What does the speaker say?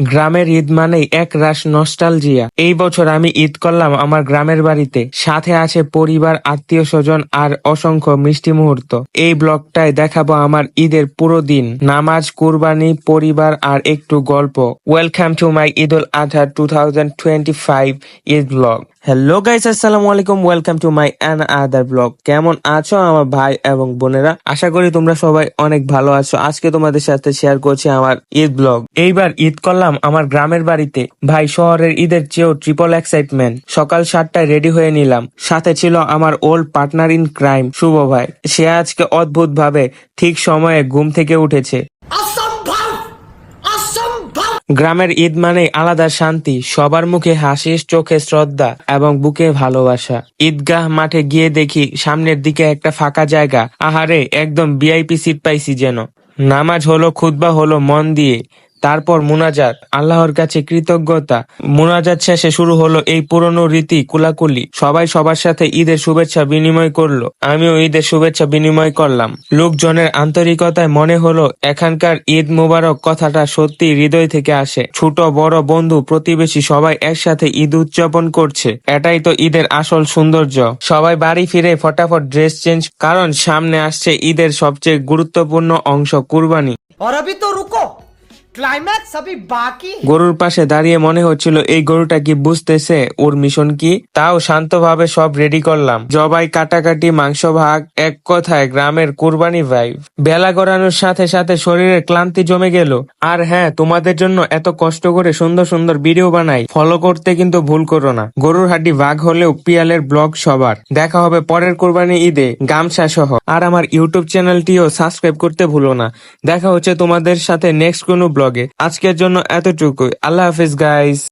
গ্রামের ঈদ মানেই এক রাশ নস্টালজিয়া। এই বছর আমি ঈদ করলাম আমার গ্রামের বাড়িতে, সাথে আছে পরিবার, আত্মীয় স্বজন আর অসংখ্য মিষ্টি মুহূর্ত। এই ব্লগটায় দেখাবো আমার ঈদের পুরো দিন, নামাজ, কুরবানি, পরিবার আর একটু গল্প। Welcome to my Eid ul Adha 2025 Eid blog. Hello guys, আসসালামু আলাইকুম, welcome to my other blog. কেমন আছো আমার ভাই এবং বোনেরা? আশা করি তোমরা সবাই অনেক ভালো আছো। আজকে তোমাদের সাথে শেয়ার করছি আমার ঈদ ব্লগ। এইবার ঈদ করলাম আমার গ্রামের বাড়িতে। ভাই, শহরের ঈদের চেয়েও ট্রিপল এক্সাইটমেন্ট। সকাল 7টায় রেডি হয়ে নিলাম, সাথে ছিল আমার ওল্ড পার্টনার ইন ক্রাইম শুভ ভাই। সে আজকে অদ্ভুত ভাবে ঠিক সময়ে ঘুম থেকে উঠেছে। গ্রামের ঈদ মানে আলাদা শান্তি, সবার মুখে হাসি, চোখে শ্রদ্ধা এবং বুকে ভালোবাসা। ঈদগাহ মাঠে গিয়ে দেখি সামনের দিকে একটা ফাঁকা জায়গা। আহারে, একদম ভিআইপি সিট পাইছি যেন। নামাজ হলো, খুতবা হলো মন দিয়ে, তারপর মুনাজাত, আল্লাহর কাছে কৃতজ্ঞতা। মুনাজাত শেষে শুরু হলো এই পুরনো রীতি কুলাকুলি। সবাই সবার সাথে ঈদের শুভেচ্ছা বিনিময় করলো, আমিও ঈদের শুভেচ্ছা বিনিময় করলাম। লোকজনের আন্তরিকতায় মনে হলো এখানকার ঈদ মুবারক কথাটা সত্যি হৃদয় থেকে আসে। ছোট বড়, বন্ধু প্রতিবেশী সবাই একসাথে ঈদ উদযাপন করছে। এটাই তো ঈদের আসল সৌন্দর্য। সবাই বাড়ি ফিরে ফটাফট ড্রেস চেঞ্জ, কারণ সামনে আসছে ঈদের সবচেয়ে গুরুত্বপূর্ণ অংশ, কুরবানি। और अभी तो रुको, क्लाइमैक्स अभी बाकी। গরুর পাশে দাঁড়িয়ে মনে হচ্ছিল এই গরুটা কি বুঝতেছে ওর মিশন কি। তাও শান্তভাবে সব রেডি করলাম, জবাই, কাটাকাটি, মাংস ভাগ, এক কথায় গ্রামের কুরবানি ভাইব। বেলা গড়ানোর সাথে সাথে শরীরে ক্লান্তি জমে গেল। আর হ্যাঁ, তোমাদের জন্য এত কষ্ট করে সুন্দর সুন্দর ভিডিও বানাই, ফলো করতে কিন্তু ভুল করো না। গরুর হাড্ডি ভাগ হলেও পিয়ালের ব্লগ সবার। দেখা হবে পরের কুরবানি ঈদে গামছা সহ। আর আমার ইউটিউব চ্যানেলটিও সাবস্ক্রাইব করতে ভুলো না। দেখা হচ্ছে তোমাদের সাথে নেক্সট কোনো ব্লগে। আজকের জন্য এতটুকুই। আল্লাহ হাফিজ গাইস।